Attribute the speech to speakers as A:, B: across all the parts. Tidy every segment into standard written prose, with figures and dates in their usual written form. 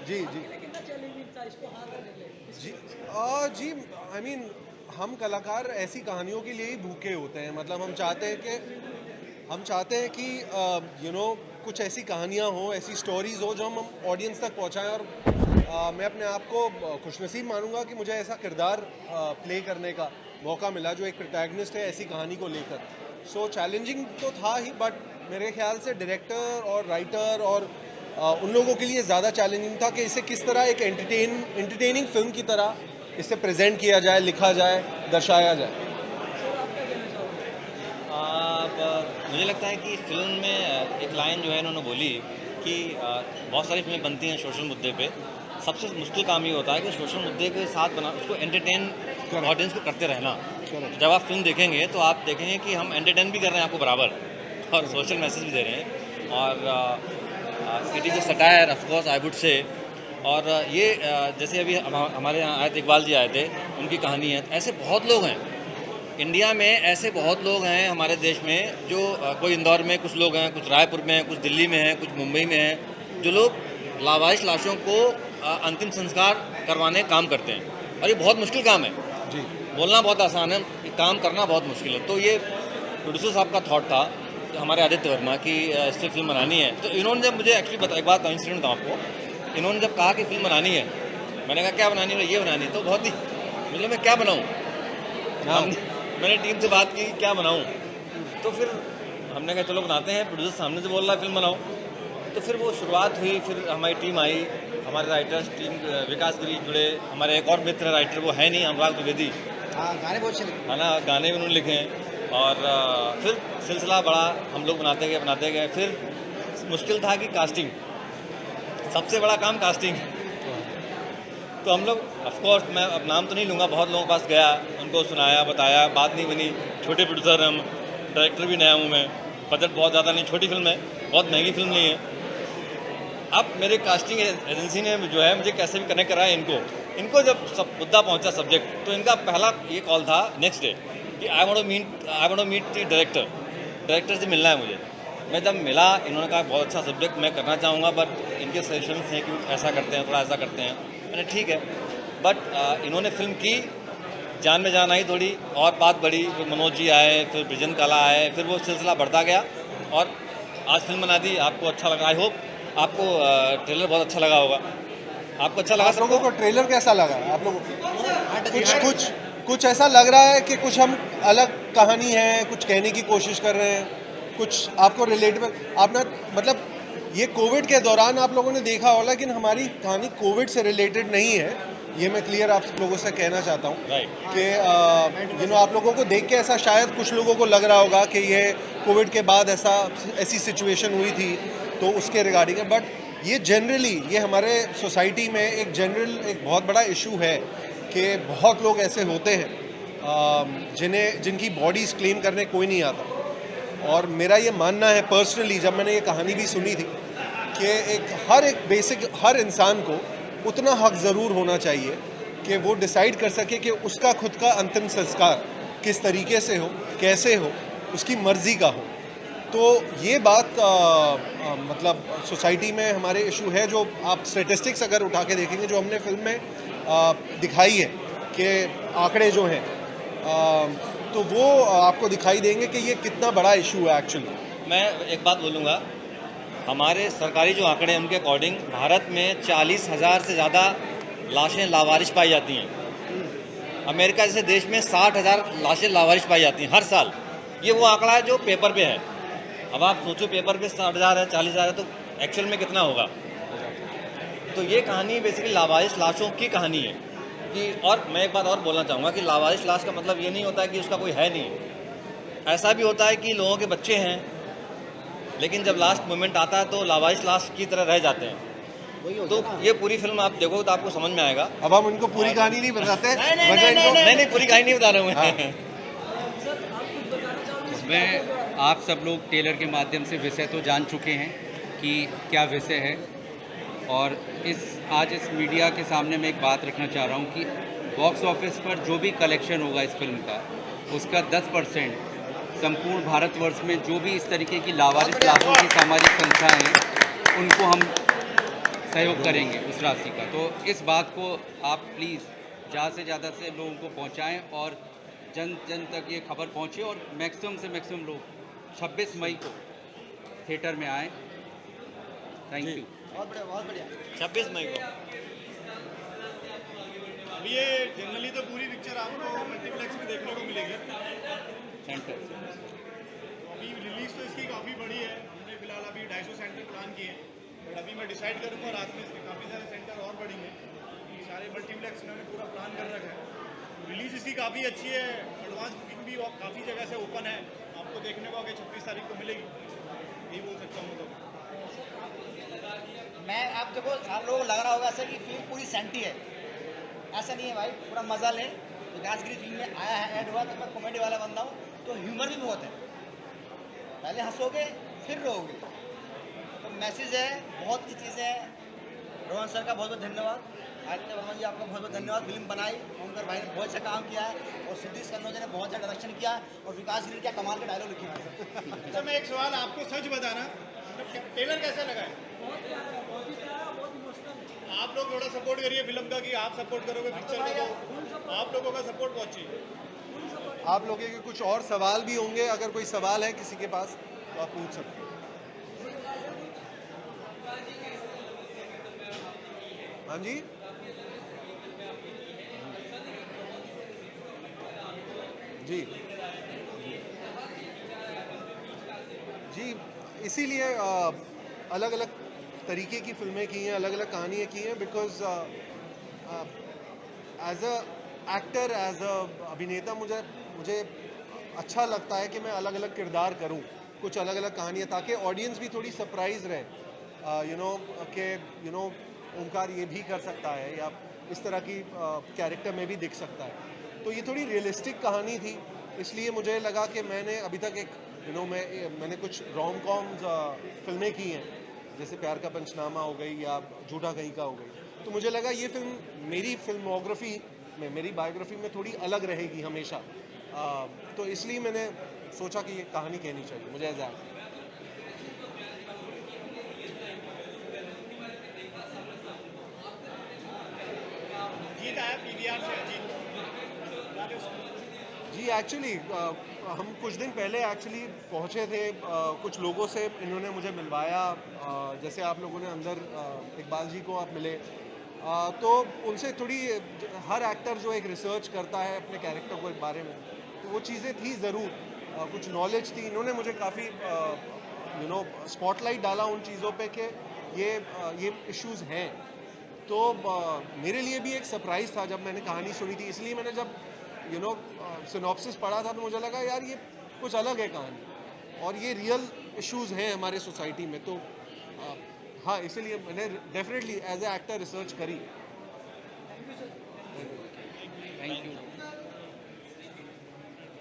A: Ji ji ji ji I mean हम कलाकार ऐसी कहानियों के लिए ही भूखे होते हैं। मतलब हम चाहते हैं कि कुछ ऐसी कहानियाँ हों, ऐसी स्टोरीज हो जो हम ऑडियंस तक पहुँचाएं। और मैं अपने आप को खुशनसीब मानूंगा कि मुझे ऐसा किरदार प्ले करने का मौका मिला जो एक प्रोटैगनिस्ट है ऐसी कहानी को लेकर। सो चैलेंजिंग तो था ही, बट मेरे ख्याल से डायरेक्टर और राइटर और उन लोगों के लिए ज़्यादा चैलेंजिंग था कि इसे किस तरह एक एंटरटेनिंग फिल्म की तरह इसे प्रेजेंट किया जाए, लिखा जाए, दर्शाया जाए।
B: मुझे लगता है कि फिल्म में एक लाइन जो है इन्होंने बोली कि बहुत सारी फिल्में बनती हैं सोशल मुद्दे पे। सबसे मुश्किल काम ये होता है कि सोशल मुद्दे के साथ बना उसको एंटरटेन ऑडियंस को करते रहना। जब आप फिल्म देखेंगे तो आप देखेंगे कि हम एंटरटेन भी कर रहे हैं आपको बराबर और सोशल मैसेज भी दे रहे हैं। और it is a satire of course I would say. और ये जैसे अभी हमारे यहाँ आए थे, इकबाल जी आए थे, उनकी कहानी है। ऐसे बहुत लोग हैं इंडिया में, ऐसे बहुत लोग हैं हमारे देश में जो कोई इंदौर में कुछ लोग हैं, कुछ रायपुर में हैं, कुछ दिल्ली में हैं, कुछ मुंबई में हैं, जो लोग लावारिश लाशों को अंतिम संस्कार करवाने का काम करते हैं। और ये बहुत मुश्किल काम है।
A: जी
B: बोलना बहुत आसान है, काम करना बहुत मुश्किल है। तो ये प्रोड्यूसर साहब का थॉट था हमारे आदित्य वर्मा की इससे फिल्म बनानी है। तो इन्होंने जब मुझे एक्चुअली एक बात इंसिडेंट था आपको, इन्होंने जब कहा कि फिल्म बनानी है, मैंने कहा क्या बनानी है? ये बनानी। तो बहुत ही मतलब मैं क्या बनाऊँ? मैंने टीम से बात की क्या बनाऊं। तो फिर हमने कहा चलो बनाते हैं, प्रोड्यूसर सामने से बोल रहा है फिल्म बनाओ। तो फिर वो शुरुआत हुई, फिर हमारी टीम आई, हमारे राइटर्स टीम विकास गिरी जुड़े, हमारे एक और मित्र राइटर वो है नहीं, अनुराग द्विवेदी।
C: हाँ, गाने बहुत अच्छे
B: है ना, गाने भी उन्होंने लिखे हैं। और फिर सिलसिला बड़ा, हम लोग बनाते गए। फिर मुश्किल था कि कास्टिंग, सबसे बड़ा काम कास्टिंग। तो हम लोग ऑफकोर्स, मैं अब नाम तो नहीं लूँगा, बहुत लोगों के पास गया, उनको सुनाया, बताया, बात नहीं बनी। छोटे प्रोड्यूसर हम, डायरेक्टर भी नया हूँ मैं, बजट बहुत ज़्यादा नहीं, छोटी फिल्म है, बहुत महंगी फिल्म नहीं है। अब मेरे कास्टिंग एजेंसी ने जो है मुझे कैसे भी कनेक्ट कराया इनको जब सब मुद्दा पहुँचा सब्जेक्ट, तो इनका पहला ये कॉल था नेक्स्ट डे कि I want to meet the director से मिलना है मुझे। मैं जब मिला, इन्होंने कहा बहुत अच्छा सब्जेक्ट, मैं करना चाहूँगा, बट इनके सजेशंस हैं कि ऐसा करते हैं, थोड़ा ऐसा करते हैं। मैंने ठीक है। बट इन्होंने फिल्म की, जान में जान आई थोड़ी, और बात बढ़ी, फिर मनोज जी आए, फिर ब्रिजन कला आए, फिर वो सिलसिला बढ़ता गया और आज फिल्म बना दी। आपको अच्छा लगा, आई होप आपको ट्रेलर बहुत अच्छा लगा होगा। आपको अच्छा लगा?
A: आप लोगों को ट्रेलर कैसा लगा? आप लोगों
C: को
A: कुछ कुछ कुछ ऐसा लग रहा है कि कुछ हम अलग कहानी है, कुछ कहने की कोशिश कर रहे हैं, कुछ आपको रिलेटेबल? आपने मतलब ये कोविड के दौरान आप लोगों ने देखा होगा, लेकिन हमारी कहानी कोविड से रिलेटेड नहीं है। ये मैं क्लियर आप लोगों से कहना चाहता हूँ कि आप लोगों को देख के ऐसा शायद कुछ लोगों को लग रहा होगा कि ये कोविड के बाद ऐसी सिचुएशन हुई थी तो उसके रिगार्डिंग है। बट ये जनरली ये हमारे सोसाइटी में एक बहुत बड़ा इशू है कि बहुत लोग ऐसे होते हैं जिनकी बॉडीज़ क्लेम करने कोई नहीं आता। और मेरा ये मानना है पर्सनली, जब मैंने ये कहानी भी सुनी थी, कि हर इंसान को उतना हक ज़रूर होना चाहिए कि वो डिसाइड कर सके कि उसका खुद का अंतिम संस्कार किस तरीके से हो, कैसे हो, उसकी मर्ज़ी का हो। तो ये बात मतलब सोसाइटी में हमारे इशू है। जो आप स्टेटिस्टिक्स अगर उठा के देखेंगे जो हमने फिल्म में दिखाई है कि आंकड़े जो हैं, तो वो आपको दिखाई देंगे कि ये कितना बड़ा इशू है एक्चुअली।
B: मैं एक बात बोलूँगा, हमारे सरकारी जो आंकड़े हैं उनके अकॉर्डिंग भारत में 40,000 से ज़्यादा लाशें लावारिश पाई जाती हैं। अमेरिका जैसे देश में 60,000 लाशें लावारिश पाई जाती हैं हर साल। ये वो आंकड़ा है जो पेपर पे है। अब आप सोचो, पेपर पे 60,000 है, 40,000 है, तो एक्चुअल में कितना होगा? तो ये कहानी बेसिकली लावारिश लाशों की कहानी है कि। और मैं एक बात और बोलना चाहूँगा कि लावारिश लाश का मतलब ये नहीं होता कि उसका कोई है नहीं। ऐसा भी होता है कि लोगों के बच्चे हैं, लेकिन जब लास्ट मोमेंट आता है तो लावारिश लाश की तरह रह जाते हैं। तो ये पूरी फिल्म आप देखोगे तो आपको समझ में आएगा।
A: अब हम उनको पूरी कहानी नहीं बताते।
B: नहीं, पूरी कहानी नहीं बता रहा हूँ मैं।
A: हाँ।
D: मैं आप सब लोग ट्रेलर के माध्यम से विषय तो जान चुके हैं कि क्या विषय है, और आज इस मीडिया के सामने मैं एक बात रखना चाह रहा हूँ कि बॉक्स ऑफिस पर जो भी कलेक्शन होगा इस फिल्म का, उसका 10% संपूर्ण भारतवर्ष में जो भी इस तरीके की लावारिस लाशों की सामाजिक संस्थाएं हैं उनको हम सहयोग करेंगे उस राशि का। तो इस बात को आप प्लीज़ ज़्यादा से ज़्यादा से लोगों को पहुंचाएं और जन जन तक ये खबर पहुंचे और मैक्सिमम से मैक्सिमम लोग 26 मई को थिएटर में आएँ। Thank you.
C: बहुत बढ़िया, बहुत बढ़िया।
B: 26 मई को।
E: अभी ये जनरली तो पूरी पिक्चर आपको मल्टीप्लेक्स में देखने को मिलेगी।
D: सेंटर
E: तो अभी रिलीज तो इसकी काफ़ी बड़ी है। हमने फिलहाल अभी 250 सेंटर प्लान किए हैं, बट अभी मैं डिसाइड करूँगा रात में इसके काफ़ी सारे सेंटर और बढ़ेंगे। सारे मल्टीप्लेक्स इन्होंने पूरा प्लान कर रखा है। रिलीज इसकी काफ़ी अच्छी है, एडवांस बुकिंग भी काफ़ी जगह से ओपन है। आपको देखने को आगे 26 तारीख को मिलेगी, यही बोल सकता हूँ। तो
C: मैं आप देखो, आप लोगों को लग रहा होगा ऐसा कि फिल्म पूरी सेंटी है, ऐसा नहीं है भाई। पूरा मजा ले। विकास गिरी फिल्म में आया है, ऐड हुआ तो मैं कॉमेडी वाला बंदा हूँ, तो ह्यूमर भी बहुत है। पहले हंसोगे फिर रोओगे, तो मैसेज है, बहुत अच्छी चीज़ें हैं। रोहन सर का बहुत बहुत धन्यवाद, आदित्य वर्मा जी आपका बहुत बहुत धन्यवाद। फिल्म बनाई, ओमकर भाई ने बहुत अच्छा काम किया है, और सुधीर कन्नौज ने बहुत अच्छा डायरेक्शन किया, और विकास गिरी क्या कमाल के डायलॉग लिखे हैं।
E: अच्छा, मैं एक सवाल आपको सच बताना, ट्रेलर कैसा लगा है? आप लोग थोड़ा सपोर्ट करिए फिल्म का, कि आप सपोर्ट करोगे पिक्चर को, आप लोगों का सपोर्ट बहुत चाहिए।
A: आप लोगों के कुछ और सवाल भी होंगे, अगर कोई सवाल है किसी के पास तो आप पूछ सकते हैं। हाँ जी, जी जी, इसीलिए अलग अलग तरीके की फिल्में की हैं, अलग अलग कहानियाँ की हैं, because as a actor, as a अभिनेता मुझे अच्छा लगता है कि मैं अलग अलग किरदार करूं, कुछ अलग अलग कहानियाँ, ताकि ऑडियंस भी थोड़ी सरप्राइज रहे। यू नो ओमकार ये भी कर सकता है, या इस तरह की कैरेक्टर में भी दिख सकता है। तो ये थोड़ी रियलिस्टिक कहानी थी, इसलिए मुझे लगा कि मैंने अभी तक मैंने कुछ रोम कॉम्स फिल्में की हैं, जैसे प्यार का पंचनामा हो गई या झूठा कहीं का हो गई। तो मुझे लगा ये फिल्म मेरी फिल्मोग्राफी में, मेरी बायोग्राफी में थोड़ी अलग रहेगी हमेशा। तो इसलिए मैंने सोचा कि ये कहानी कहनी चाहिए मुझे एज एक्टर।
E: जीत आया पीवीआर से, जीत
A: जी, एक्चुअली हम कुछ दिन पहले एक्चुअली पहुँचे थे, कुछ लोगों से इन्होंने मुझे मिलवाया, जैसे आप लोगों ने अंदर इकबाल जी को आप मिले, तो उनसे थोड़ी, हर एक्टर जो एक रिसर्च करता है अपने कैरेक्टर के बारे में, तो वो चीज़ें थी ज़रूर, कुछ नॉलेज थी। इन्होंने मुझे काफ़ी स्पॉटलाइट डाला उन चीज़ों पे कि ये इश्यूज़ हैं। तो मेरे लिए भी एक सरप्राइज़ था जब मैंने कहानी सुनी थी, इसलिए मैंने जब सिनॉप्सिस पढ़ा था तो मुझे लगा यार ये कुछ अलग है कहानी, और ये रियल इश्यूज़ हैं हमारे सोसाइटी में। तो हाँ, इसलिए मैंने definitely as a actor research करी।
D: Thank you.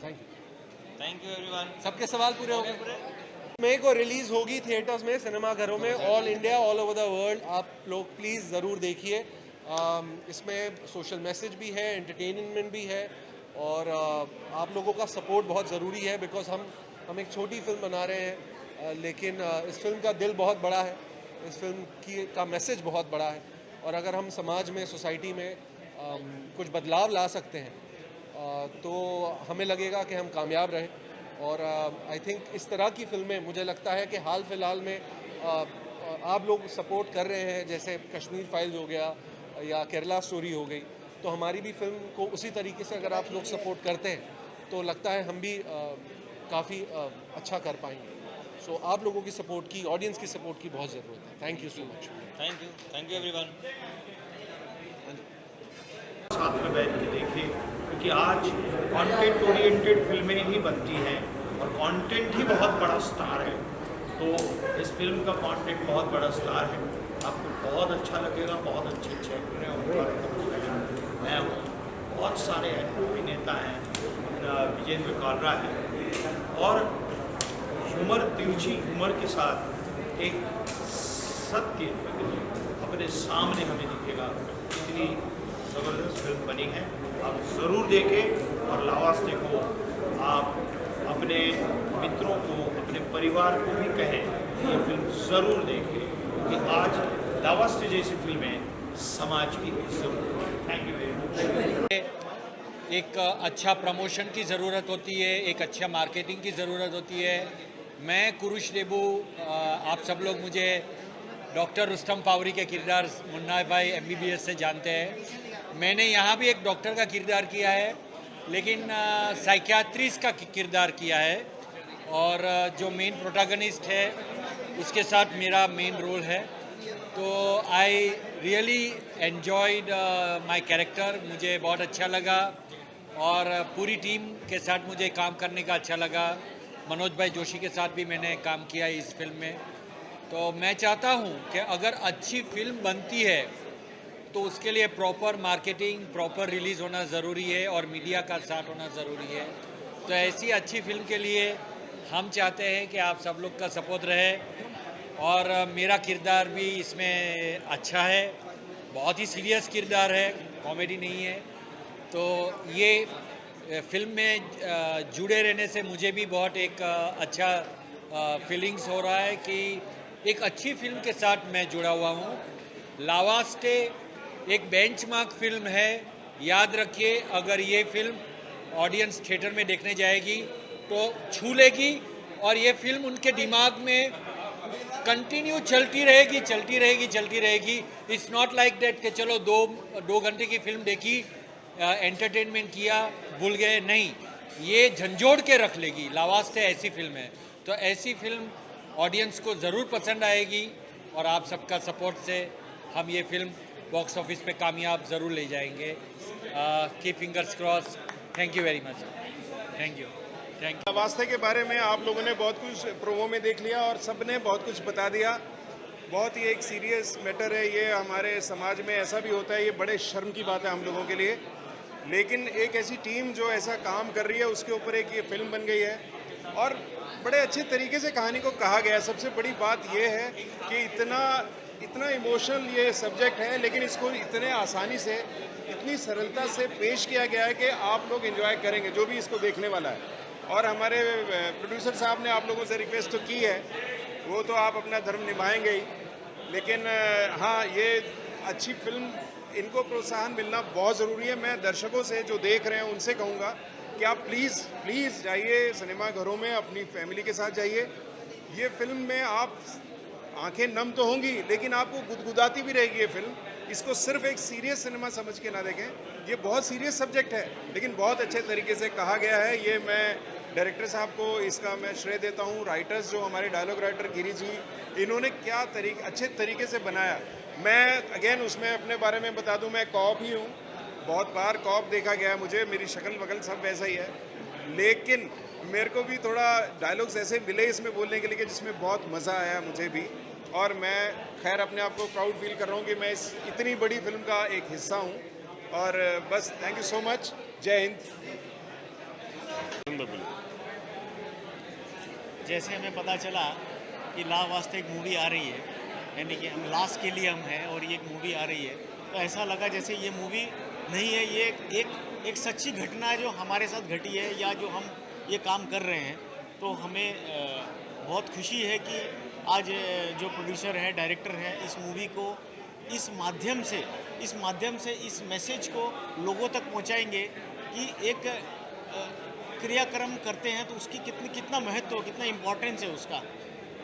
B: Thank you everyone.
A: सबके सवाल पूरे हो गए। मई को रिलीज होगी थिएटर्स में, सिनेमाघरों में, all India, all over the world. आप लोग प्लीज़ ज़रूर देखिए। इसमें सोशल मैसेज भी है, एंटरटेनमेंट भी है, और आप लोगों का सपोर्ट बहुत ज़रूरी है, बिकॉज हम एक छोटी फिल्म बना रहे हैं, लेकिन इस फिल्म का दिल बहुत बड़ा है, इस फिल्म का मैसेज बहुत बड़ा है, और अगर हम समाज में, सोसाइटी में कुछ बदलाव ला सकते हैं तो हमें लगेगा कि हम कामयाब रहें। और आई थिंक इस तरह की फिल्में, मुझे लगता है कि हाल फिलहाल में आप लोग सपोर्ट कर रहे हैं, जैसे कश्मीर फाइल्स हो गया या केरला स्टोरी हो गई, तो हमारी भी फिल्म को उसी तरीके से अगर आप लोग सपोर्ट करते हैं तो लगता है हम भी काफ़ी अच्छा कर पाएंगे। सो आप लोगों की सपोर्ट की, ऑडियंस की सपोर्ट की बहुत ज़रूरत है। Thank you so much.
B: Thank you everyone.
F: साथ में बैठ के देखें, क्योंकि आज कंटेंट ओरिएंटेड फिल्में ही बनती हैं और कंटेंट ही बहुत बड़ा स्टार है। तो इस फिल्म का कंटेंट बहुत बड़ा स्टार है, आपको बहुत अच्छा लगेगा। बहुत अच्छे अच्छे एक्टर हैं, मैं हूँ, बहुत सारे अभिनेता हैं, विजेंद्र कालरा है, और ह्यूमर, तिरछी ह्यूमर के साथ एक सत्य अपने सामने हमें दिखेगा। इतनी ज़बरदस्त फिल्म बनी है, आप ज़रूर देखें। और लावास्ते को आप अपने मित्रों को, अपने परिवार को भी कहें कि ये फिल्म ज़रूर देखें, क्योंकि आज दावस्ते जैसी फिल्में समाज की जरूरत है। Thank you very much.
G: एक अच्छा प्रमोशन की ज़रूरत होती है, एक अच्छा मार्केटिंग की ज़रूरत होती है। मैं कुरुश देबू, आप सब लोग मुझे डॉक्टर रुस्तम पावरी के किरदार मुन्ना भाई MBBS से जानते हैं। मैंने यहाँ भी एक डॉक्टर का किरदार किया है, लेकिन साइकियाट्रिस्ट का किरदार किया है, और जो मेन प्रोटैगनिस्ट है उसके साथ मेरा मेन रोल है। तो I really enjoyed my character, मुझे बहुत अच्छा लगा, और पूरी टीम के साथ मुझे काम करने का अच्छा लगा। मनोज भाई जोशी के साथ भी मैंने काम किया है इस फिल्म में। तो मैं चाहता हूँ कि अगर अच्छी फिल्म बनती है तो उसके लिए प्रॉपर मार्केटिंग, प्रॉपर रिलीज़ होना ज़रूरी है, और मीडिया का साथ होना ज़रूरी है। तो ऐसी अच्छी फिल्म के लिए हम चाहते हैं कि आप सब लोग का सपोर्ट रहे, और मेरा किरदार भी इसमें अच्छा है, बहुत ही सीरियस किरदार है, कॉमेडी नहीं है। तो ये फिल्म में जुड़े रहने से मुझे भी बहुत एक अच्छा फीलिंग्स हो रहा है कि एक अच्छी फिल्म के साथ मैं जुड़ा हुआ हूँ। लावास्टे एक बेंचमार्क फिल्म है, याद रखिए, अगर ये फिल्म ऑडियंस थिएटर में देखने जाएगी तो छू लेगी, और ये फिल्म उनके दिमाग में कंटिन्यू चलती रहेगी। इट्स नॉट लाइक दैट कि चलो दो घंटे की फिल्म देखी, एंटरटेनमेंट किया, भूल गए, नहीं, ये झंझोड़ के रख लेगी। लावास्ते ऐसी फिल्म है, तो ऐसी फिल्म ऑडियंस को ज़रूर पसंद आएगी, और आप सबका सपोर्ट से हम ये फिल्म बॉक्स ऑफिस पे कामयाब ज़रूर ले जाएंगे। Keep fingers cross. Thank you very much. Thank you.
E: वास्ते के बारे में आप लोगों ने बहुत कुछ प्रोमो में देख लिया और सब ने बहुत कुछ बता दिया। बहुत ही एक सीरियस मैटर है ये, हमारे समाज में ऐसा भी होता है, ये बड़े शर्म की बात है हम लोगों के लिए, लेकिन एक ऐसी टीम जो ऐसा काम कर रही है उसके ऊपर एक ये फिल्म बन गई है, और बड़े अच्छे तरीके से कहानी को कहा गया है। सबसे बड़ी बात ये है कि इतना इमोशनल ये सब्जेक्ट है, लेकिन इसको इतने आसानी से, इतनी सरलता से पेश किया गया है कि आप लोग एंजॉय करेंगे जो भी इसको देखने वाला है। और हमारे प्रोड्यूसर साहब ने आप लोगों से रिक्वेस्ट तो की है, वो तो आप अपना धर्म निभाएंगे ही, लेकिन हाँ, ये अच्छी फिल्म, इनको प्रोत्साहन मिलना बहुत ज़रूरी है। मैं दर्शकों से जो देख रहे हैं उनसे कहूँगा कि आप प्लीज़ जाइए सिनेमा घरों में, अपनी फैमिली के साथ जाइए। ये फिल्म में आप आंखें नम तो होंगी, लेकिन आपको गुदगुदाती भी रहेगी ये फिल्म। इसको सिर्फ एक सीरियस सिनेमा समझ के ना देखें, ये बहुत सीरियस सब्जेक्ट है, लेकिन बहुत अच्छे तरीके से कहा गया है। ये मैं डायरेक्टर साहब को इसका मैं श्रेय देता हूँ। राइटर्स जो हमारे डायलॉग राइटर गिरी जी, इन्होंने क्या अच्छे तरीके से बनाया। मैं अगेन उसमें अपने बारे में बता दूं, मैं कॉप ही हूँ, बहुत बार कॉप देखा गया है मुझे, मेरी शक्ल वगल सब वैसा ही है, लेकिन मेरे को भी थोड़ा डायलॉग्स ऐसे मिले इसमें बोलने के लिए जिसमें बहुत मज़ा आया मुझे भी, और मैं खैर अपने आप को प्राउड फील कर रहा हूँ कि मैं इस इतनी बड़ी फिल्म का एक हिस्सा हूँ। और बस थैंक यू सो मच, जय हिंद।
C: जैसे हमें पता चला कि लावास्ते एक मूवी आ रही है, यानी कि हम लास्ट के लिए हम हैं और ये एक मूवी आ रही है, तो ऐसा लगा जैसे ये मूवी नहीं है, ये एक सच्ची घटना है जो हमारे साथ घटी है, या जो हम ये काम कर रहे हैं। तो हमें बहुत खुशी है कि आज जो प्रोड्यूसर है, डायरेक्टर है, इस मूवी को इस माध्यम से इस मैसेज को लोगों तक पहुंचाएंगे कि एक क्रियाक्रम करते हैं तो उसकी कितना महत्व, कितना इम्पोर्टेंस है उसका।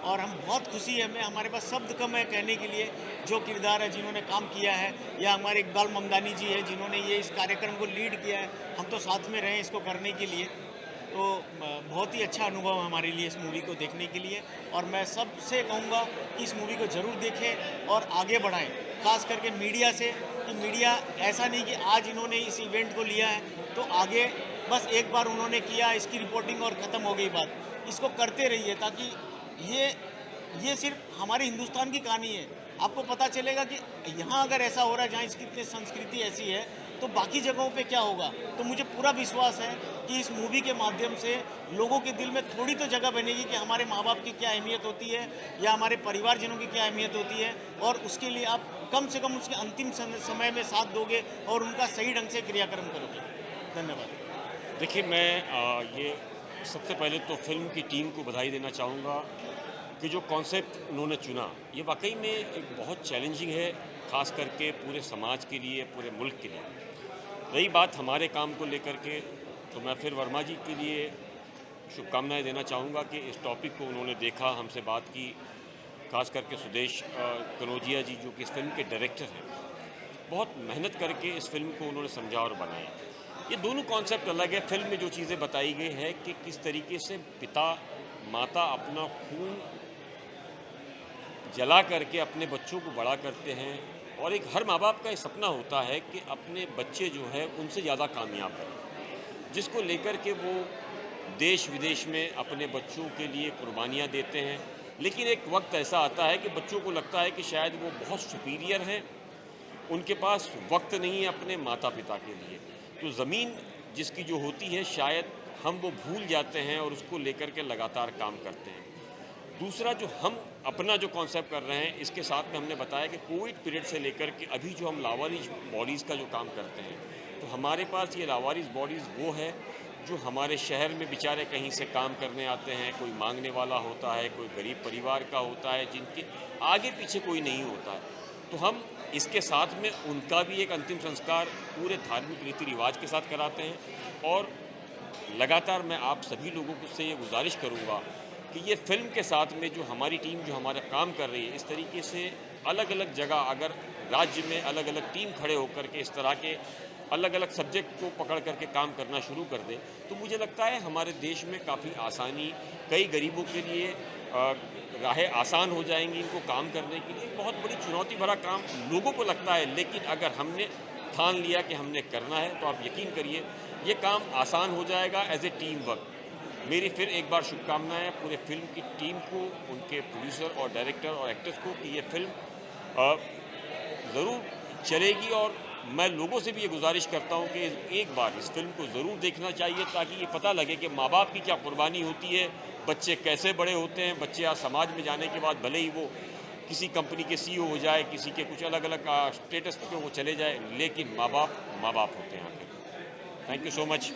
C: और हम बहुत खुशी है, हमारे पास शब्द कम है कहने के लिए जो किरदार है जिन्होंने काम किया है, या हमारे इकबाल ममदानी जी है जिन्होंने ये इस कार्यक्रम को लीड किया है, हम तो साथ में रहे इसको करने के लिए। तो बहुत ही अच्छा अनुभव हमारे लिए इस मूवी को देखने के लिए, और मैं सबसे कहूँगा कि इस मूवी को ज़रूर देखें और आगे बढ़ाएं, खास करके मीडिया से, कि मीडिया ऐसा नहीं कि आज इन्होंने इस इवेंट को लिया है तो आगे बस एक बार उन्होंने किया, इसकी रिपोर्टिंग और ख़त्म हो गई बात। इसको करते रहिए ताकि ये सिर्फ हमारे हिंदुस्तान की कहानी है। आपको पता चलेगा कि यहाँ अगर ऐसा हो रहा है, जहाँ इसकी संस्कृति ऐसी है, तो बाकी जगहों पे क्या होगा। तो मुझे पूरा विश्वास है कि इस मूवी के माध्यम से लोगों के दिल में थोड़ी तो जगह बनेगी कि हमारे माँ बाप की क्या अहमियत होती है, या हमारे परिवारजनों की क्या अहमियत होती है, और उसके लिए आप कम से कम उसके अंतिम समय में साथ दोगे और उनका सही ढंग से क्रियाक्रम करोगे। धन्यवाद।
H: देखिए, मैं ये सबसे पहले तो फिल्म की टीम को बधाई देना चाहूँगा। कि जो कॉन्सेप्ट उन्होंने चुना ये वाकई में एक बहुत चैलेंजिंग है, ख़ास करके पूरे समाज के लिए, पूरे मुल्क के लिए। रही बात हमारे काम को लेकर के, तो मैं फिर वर्मा जी के लिए शुभकामनाएं देना चाहूँगा कि इस टॉपिक को उन्होंने देखा, हमसे बात की, खास करके सुदेश कनौजिया जी जो कि इस फिल्म के डायरेक्टर हैं, बहुत मेहनत करके इस फिल्म को उन्होंने समझा और बनाया। ये दोनों कॉन्सेप्ट अलग है। फिल्म में जो चीज़ें बताई गई है कि किस तरीके से पिता माता अपना खून जला करके अपने बच्चों को बड़ा करते हैं, और एक हर माँ बाप का ये सपना होता है कि अपने बच्चे जो है उनसे ज़्यादा कामयाब बने, जिसको लेकर के वो देश विदेश में अपने बच्चों के लिए कुर्बानियाँ देते हैं। लेकिन एक वक्त ऐसा आता है कि बच्चों को लगता है कि शायद वो बहुत सुपीरियर हैं, उनके पास वक्त नहीं है अपने माता पिता के लिए, तो ज़मीन जिसकी जो होती है शायद हम वो भूल जाते हैं और उसको लेकर के लगातार काम करते हैं। दूसरा जो हम अपना जो कॉन्सेप्ट कर रहे हैं, इसके साथ में हमने बताया कि कोविड पीरियड से लेकर के अभी जो हम लावारिस बॉडीज़ का जो काम करते हैं, तो हमारे पास ये लावारिस बॉडीज़ वो है जो हमारे शहर में बेचारे कहीं से काम करने आते हैं, कोई मांगने वाला होता है, कोई गरीब परिवार का होता है, जिनके आगे पीछे कोई नहीं होता है, तो हम इसके साथ में उनका भी एक अंतिम संस्कार पूरे धार्मिक रीति रिवाज के साथ कराते हैं। और लगातार मैं आप सभी लोगों से ये गुजारिश करूँगा कि ये फिल्म के साथ में जो हमारी टीम जो हमारा काम कर रही है, इस तरीके से अलग अलग जगह अगर राज्य में अलग अलग टीम खड़े होकर के इस तरह के अलग अलग सब्जेक्ट को पकड़ करके काम करना शुरू कर दे, तो मुझे लगता है हमारे देश में काफ़ी आसानी, कई गरीबों के लिए राहें आसान हो जाएंगी इनको काम करने के लिए। बहुत बड़ी चुनौती भरा काम लोगों को लगता है, लेकिन अगर हमने ठान लिया कि हमने करना है तो आप यकीन करिए ये काम आसान हो जाएगा एज ए टीम वर्क। मेरी फिर एक बार शुभकामनाएं पूरे फिल्म की टीम को, उनके प्रोड्यूसर और डायरेक्टर और एक्टर्स को कि ये फिल्म ज़रूर चलेगी। और मैं लोगों से भी ये गुजारिश करता हूँ कि एक बार इस फिल्म को ज़रूर देखना चाहिए, ताकि ये पता लगे कि माँ बाप की क्या कुर्बानी होती है, बच्चे कैसे बड़े होते हैं। बच्चे आज समाज में जाने के बाद भले ही वो किसी कंपनी के CEO हो जाए, किसी के कुछ अलग अलग स्टेटस पे वो चले जाए, लेकिन माँ बाप होते हैं आखिर। Thank you so much.